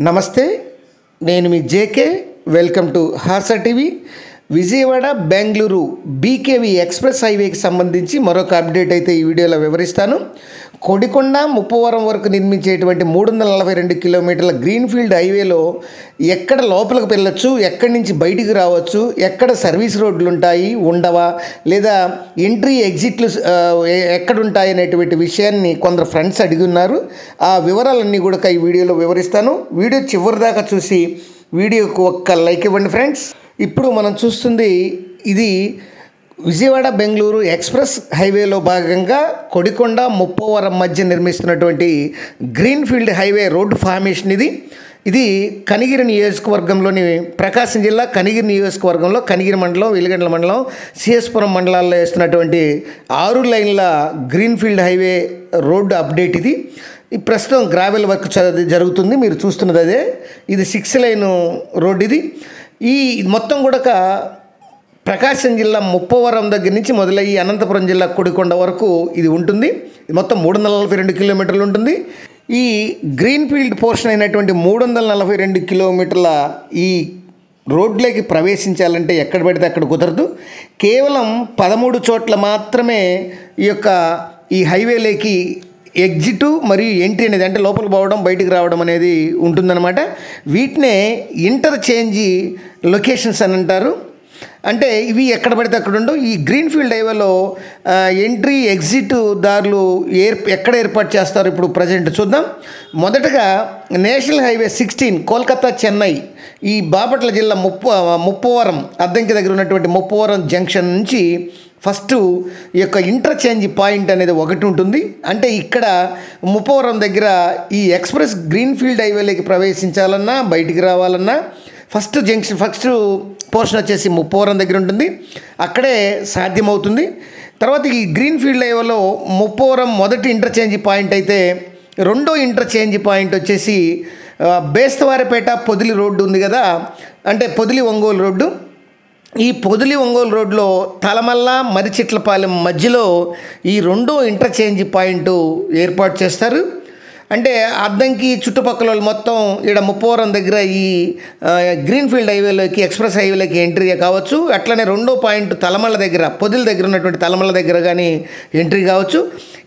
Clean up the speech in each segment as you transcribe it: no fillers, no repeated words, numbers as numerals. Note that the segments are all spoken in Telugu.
నమస్తే, నేను మీ JK. Welcome to Harsha TV. Vijayawada Bengaluru BKV express హైవేకి సంబంధించి మరొక అప్డేట్ అయితే ఈ వీడియోలో వివరిస్తాను. కొడికొండ ముప్పవరం వరకు నిర్మించేటువంటి 342 కిలోమీటర్ల గ్రీన్ఫీల్డ్ హైవేలో ఎక్కడ లోపలికి వెళ్ళొచ్చు, ఎక్కడి నుంచి బయటికి రావచ్చు, ఎక్కడ సర్వీస్ రోడ్లు ఉంటాయి ఉండవా, లేదా ఎంట్రీ ఎగ్జిట్లు ఎక్కడుంటాయి అనేటువంటి విషయాన్ని కొందరు ఫ్రెండ్స్ అడిగి ఉన్నారు. ఆ వివరాలన్నీ కూడా ఈ వీడియోలో వివరిస్తాను. వీడియో చివరి దాకా చూసి వీడియోకు ఒక్క లైక్ ఇవ్వండి ఫ్రెండ్స్. ఇప్పుడు మనం చూస్తుంది ఇది విజయవాడ బెంగళూరు ఎక్స్ప్రెస్ హైవేలో భాగంగా కొడికొండ ముప్పవరం మధ్య నిర్మిస్తున్నటువంటి గ్రీన్ఫీల్డ్ హైవే రోడ్డు ఫార్మేషన్. ఇది కనిగిరి నియోజకవర్గంలోని ప్రకాశం జిల్లా కనిగిరి నియోజకవర్గంలో కనిగిరి మండలం, వెలిగండ్ల మండలం, సిఎస్పురం మండలాల్లో వేస్తున్నటువంటి 6 లైన్ల గ్రీన్ఫీల్డ్ హైవే రోడ్డు అప్డేట్ ఇది. ఈ ప్రస్తుతం గ్రావెల్ వర్క్ జరుగుతుంది, మీరు చూస్తున్నది అదే. ఇది 6 లైన్ రోడ్డు. ఈ మొత్తం కూడా ప్రకాశం జిల్లా ముప్పవరం దగ్గర నుంచి మొదలయ్యి అనంతపురం జిల్లా కొడికొండ వరకు ఇది ఉంటుంది. ఇది మొత్తం 342 కిలోమీటర్లు ఉంటుంది. ఈ గ్రీన్ఫీల్డ్ పోర్షన్ అయినటువంటి 342 కిలోమీటర్ల ఈ రోడ్లోకి ప్రవేశించాలంటే ఎక్కడ పడితే అక్కడ కుదరదు. కేవలం 13 చోట్ల మాత్రమే ఈ హైవేలోకి ఎగ్జిట్ మరియు ఎంట్రీ అనేది, అంటే లోపలికి పోవడం బయటికి రావడం అనేది ఉంటుందన్నమాట. వీటినే ఇంటర్చేంజ్ లొకేషన్స్ అని అంటారు. అంటే ఇవి ఎక్కడ పడితే అక్కడ ఉండవు. ఈ గ్రీన్ఫీల్డ్ హైవేలో ఎంట్రీ ఎగ్జిట్ దారులు ఎక్కడ ఏర్పాటు చేస్తారు ఇప్పుడు ప్రజెంట్ చూద్దాం. మొదటగా నేషనల్ హైవే 16 కోల్కతా చెన్నై, ఈ బాపట్ల జిల్లా ముప్పవరం అద్దంకి దగ్గర ఉన్నటువంటి ముప్పవరం జంక్షన్ నుంచి ఫస్ట్ ఈ ఇంటర్చేంజ్ పాయింట్ అనేది ఒకటి ఉంటుంది. అంటే ఇక్కడ ముప్పవరం దగ్గర ఈ ఎక్స్ప్రెస్ గ్రీన్ఫీల్డ్ హైవేలోకి ప్రవేశించాలన్నా బయటికి రావాలన్నా ఫస్ట్ పోర్షన్ వచ్చేసి ముప్పవరం దగ్గర ఉంటుంది, అక్కడే సాధ్యమవుతుంది. తర్వాత ఈ గ్రీన్ఫీల్డ్ హైవేలో ముప్పవరం మొదటి ఇంటర్చేంజ్ పాయింట్ అయితే, రెండో ఇంటర్చేంజ్ పాయింట్ వచ్చేసి బేస్తవారిపేట పొదిలి రోడ్డు ఉంది కదా, అంటే పొదిలి ఒంగోలు రోడ్డు. ఈ పొదిలి ఒంగోలు రోడ్లో తలమల్ల మరిచిట్లపాలెం మధ్యలో ఈ రెండో ఇంటర్చేంజ్ పాయింట్ ఏర్పాటు చేస్తారు. అంటే అద్దంకి చుట్టుపక్కల వాళ్ళు మొత్తం ఇక్కడ ముప్పవరం దగ్గర ఈ గ్రీన్ఫీల్డ్ హైవేలోకి ఎక్స్ప్రెస్ హైవేలోకి ఎంట్రీ కావచ్చు. అట్లనే రెండో పాయింట్ తలమల్ల దగ్గర, పొదిలి దగ్గర ఉన్నటువంటి తలమల్ల దగ్గర కానీ ఎంట్రీ కావచ్చు.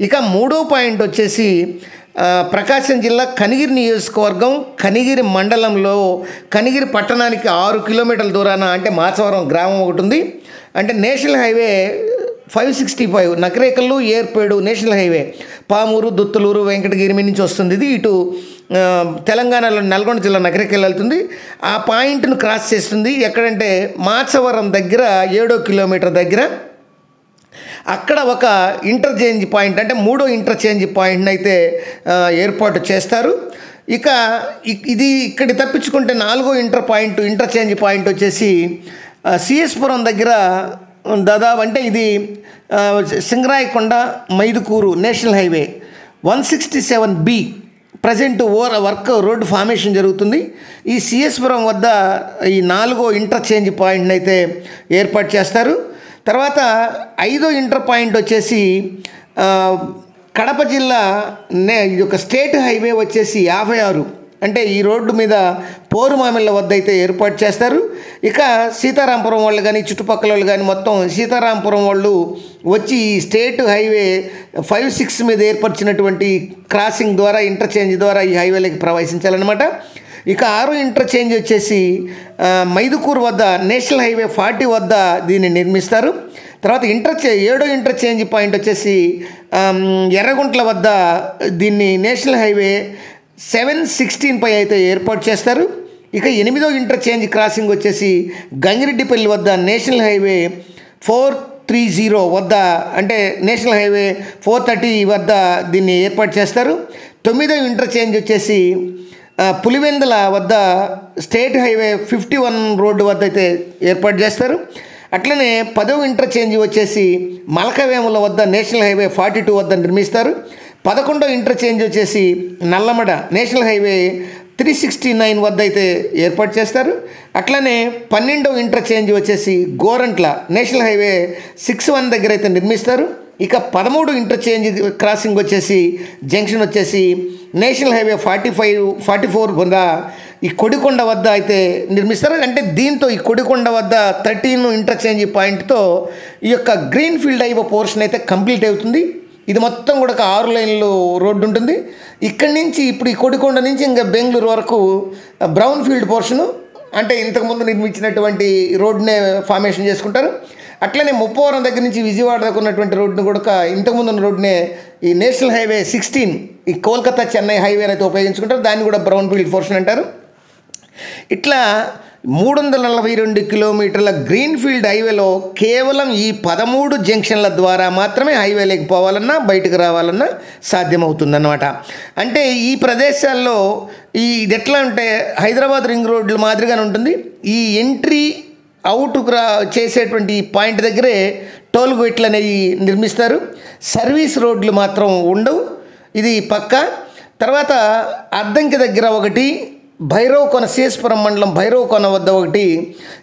ఇక మూడో పాయింట్ వచ్చేసి ప్రకాశం జిల్లా కనిగిరి నియోజకవర్గం కనిగిరి మండలంలో కనిగిరి పట్టణానికి 6 కిలోమీటర్ల దూరాన, అంటే మాచవరం గ్రామం ఒకటి ఉంది. అంటే national highway 565 Nakarekallu Yerpedu national highway Pamuru, Duttaluru, Venkatagiri నుంచి వస్తుంది. ఇది ఇటు తెలంగాణలో నల్గొండ జిల్లా నకరేకల్ వెళ్తుంది. ఆ పాయింట్ను క్రాస్ చేస్తుంది ఎక్కడంటే మాచవరం దగ్గర 7వ కిలోమీటర్ దగ్గర. అక్కడ ఒక ఇంటర్చేంజ్ పాయింట్, అంటే మూడో ఇంటర్చేంజ్ పాయింట్ని అయితే ఏర్పాటు చేస్తారు. ఇక ఇది ఇక్కడి తప్పించుకుంటే 4వ ఇంటర్చేంజ్ పాయింట్ వచ్చేసి సిఎస్పురం దగ్గర దాదాపు, అంటే ఇది Singarayakonda Mydukur national highway 167B present work road formation జరుగుతుంది. ఈ సిఎస్పురం వద్ద ఈ 4వ ఇంటర్చేంజ్ పాయింట్ని అయితే ఏర్పాటు చేస్తారు. తర్వాత 5వ ఇంటర్ పాయింట్ వచ్చేసి కడప జిల్లా ఇది ఒక స్టేట్ హైవే వచ్చేసి 56, అంటే ఈ రోడ్డు మీద పోరుమామిళ్ళ వద్ద అయితే ఏర్పాటు చేస్తారు. ఇక సీతారాంపురం వాళ్ళు కానీ చుట్టుపక్కల వాళ్ళు కానీ మొత్తం సీతారాంపురం వాళ్ళు వచ్చి ఈ స్టేట్ హైవే 56 మీద ఏర్పరిచినటువంటి క్రాసింగ్ ద్వారా, ఇంటర్చేంజ్ ద్వారా ఈ హైవేలోకి ప్రవేశించాలన్నమాట. ఇక 6వ ఇంటర్చేంజ్ వచ్చేసి మైదుకూరు వద్ద నేషనల్ హైవే 40 వద్ద దీన్ని నిర్మిస్తారు. తర్వాత 7వ ఇంటర్చేంజ్ పాయింట్ వచ్చేసి ఎర్రగుంట్ల వద్ద దీన్ని నేషనల్ హైవే 716 పై అయితే ఏర్పాటు చేస్తారు. ఇక 8వ ఇంటర్చేంజ్ క్రాసింగ్ వచ్చేసి గంగిరెడ్డిపల్లి వద్ద నేషనల్ హైవే 430 వద్ద, అంటే నేషనల్ హైవే 430 వద్ద దీన్ని ఏర్పాటు చేస్తారు. 9వ ఇంటర్చేంజ్ వచ్చేసి పులివెందుల వద్ద స్టేట్ హైవే 51 రోడ్డు వద్ద అయితే ఏర్పాటు చేస్తారు. అట్లనే 10వ ఇంటర్చేంజ్ వచ్చేసి మలకవేముల వద్ద నేషనల్ హైవే 42 వద్ద నిర్మిస్తారు. 11వ ఇంటర్చేంజ్ వచ్చేసి నల్లమడ నేషనల్ హైవే 369 వద్ద అయితే ఏర్పాటు చేస్తారు. అట్లనే 12వ ఇంటర్చేంజ్ వచ్చేసి గోరంట్ల నేషనల్ హైవే 61 దగ్గర అయితే నిర్మిస్తారు. ఇక 13 ఇంటర్చేంజ్ క్రాసింగ్ వచ్చేసి జంక్షన్ వచ్చేసి నేషనల్ హైవే 44 పొంద ఈ కొడికొండ వద్ద అయితే నిర్మిస్తారు. అంటే దీంతో ఈ కొడికొండ వద్ద 13 ఇంటర్చేంజ్ పాయింట్తో ఈ యొక్క గ్రీన్ ఫీల్డ్ హైవే పోర్షన్ అయితే కంప్లీట్ అవుతుంది. ఇది మొత్తం కూడా ఒక 6 లైన్లు రోడ్డు ఉంటుంది. ఇక్కడి నుంచి ఇప్పుడు ఈ కొడికొండ నుంచి ఇంకా బెంగళూరు వరకు బ్రౌన్ ఫీల్డ్ పోర్షను, అంటే ఇంతకుముందు నిర్మించినటువంటి రోడ్డునే ఫార్మేషన్ చేసుకుంటారు. అట్లనే ముప్పవరం దగ్గర నుంచి విజయవాడ దగ్గర ఉన్నటువంటి రోడ్డును కూడా ఇంతకుముందు ఉన్న రోడ్డునే ఈ నేషనల్ హైవే 16 ఈ కోల్కతా చెన్నై హైవే అయితే ఉపయోగించుకుంటారు. దాన్ని కూడా బ్రౌన్ ఫీల్డ్ పోర్షన్ అంటారు. ఇట్లా 342 కిలోమీటర్ల గ్రీన్ ఫీల్డ్ హైవేలో కేవలం ఈ 13 జంక్షన్ల ద్వారా మాత్రమే హైవేలోకి పోవాలన్నా బయటకు రావాలన్నా సాధ్యమవుతుందన్నమాట. అంటే ఈ ప్రదేశాల్లో ఇది ఎట్లా అంటే హైదరాబాద్ రింగ్ రోడ్ల మాదిరిగానే ఉంటుంది. ఈ ఎంట్రీ అవుట్ చేసేటువంటి పాయింట్ దగ్గరే టోల్ గేట్లు అనేవి నిర్మిస్తారు. సర్వీస్ రోడ్లు మాత్రం ఉండవు, ఇది పక్క. తర్వాత అద్దంకి దగ్గర ఒకటి, భైరవకొన శేషపురం మండలం భైరవకొన వద్ద ఒకటి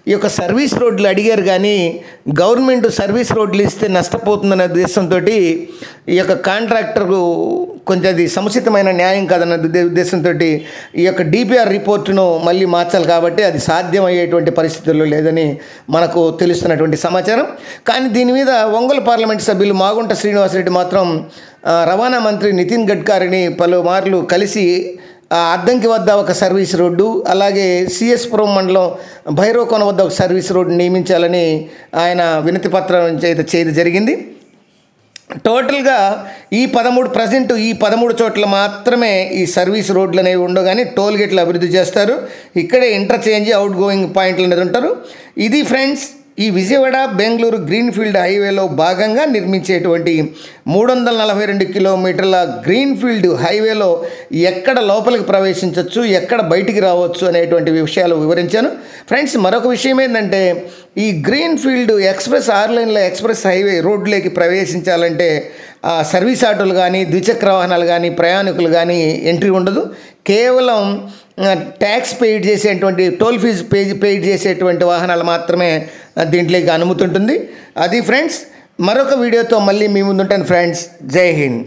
ఈ యొక్క సర్వీస్ రోడ్లు అడిగారు, కానీ గవర్నమెంట్ సర్వీస్ రోడ్లు ఇస్తే నష్టపోతుందనే ఉద్దేశంతో ఈ యొక్క కాంట్రాక్టర్కు కొంచెం అది సముచితమైన న్యాయం కాదన్న ఉద్దేశంతో ఈ యొక్క డిపిఆర్ రిపోర్టును మళ్ళీ మార్చాలి. కాబట్టి అది సాధ్యమయ్యేటువంటి పరిస్థితుల్లో లేదని మనకు తెలుస్తున్నటువంటి సమాచారం. కానీ దీని మీద ఒంగోలు పార్లమెంట్ సభ్యులు మాగుంట శ్రీనివాసరెడ్డి మాత్రం రవాణా మంత్రి నితిన్ గడ్కరీని పలుమార్లు కలిసి అద్దంకి వద్ద ఒక సర్వీస్ రోడ్డు, అలాగే సిఎస్పురం మండలం భైరవకొన వద్ద ఒక సర్వీస్ రోడ్డు నియమించాలని ఆయన వినతి పత్రం అయితే చేయడం జరిగింది. టోటల్గా ఈ 13 చోట్ల మాత్రమే ఈ సర్వీస్ రోడ్లు అనేవి ఉండవు, కానీ టోల్ గేట్లు అభివృద్ధి చేస్తారు. ఇక్కడే ఇంటర్చేంజ్ అవుట్ గోయింగ్ పాయింట్లు అనేది ఉంటారు. ఇది ఫ్రెండ్స్, ఈ విజయవాడ బెంగళూరు గ్రీన్ ఫీల్డ్ హైవేలో భాగంగా నిర్మించేటువంటి 342 కిలోమీటర్ల గ్రీన్ ఫీల్డ్ హైవేలో ఎక్కడ లోపలికి ప్రవేశించవచ్చు, ఎక్కడ బయటికి రావచ్చు అనేటువంటి విషయాలు వివరించాను. ఫ్రెండ్స్, మరొక విషయం ఏంటంటే ఈ గ్రీన్ ఫీల్డ్ ఎక్స్ప్రెస్ 6 లైన్ల ఎక్స్ప్రెస్ హైవే రోడ్లోకి ప్రవేశించాలంటే సర్వీస్ ఆటోలు కానీ ద్విచక్ర వాహనాలు కానీ ప్రయాణికులు కానీ ఎంట్రీ ఉండదు. కేవలం ట్యాక్స్ పెయిడ్ చేసేటువంటి టోల్ ఫీజు పెయిడ్ చేసేటువంటి వాహనాలు మాత్రమే దీంట్లోకి అనుమతి ఉంటుంది. అది ఫ్రెండ్స్, మరొక వీడియోతో మళ్ళీ మీ ముందుంటాను ఫ్రెండ్స్. జై హింద్.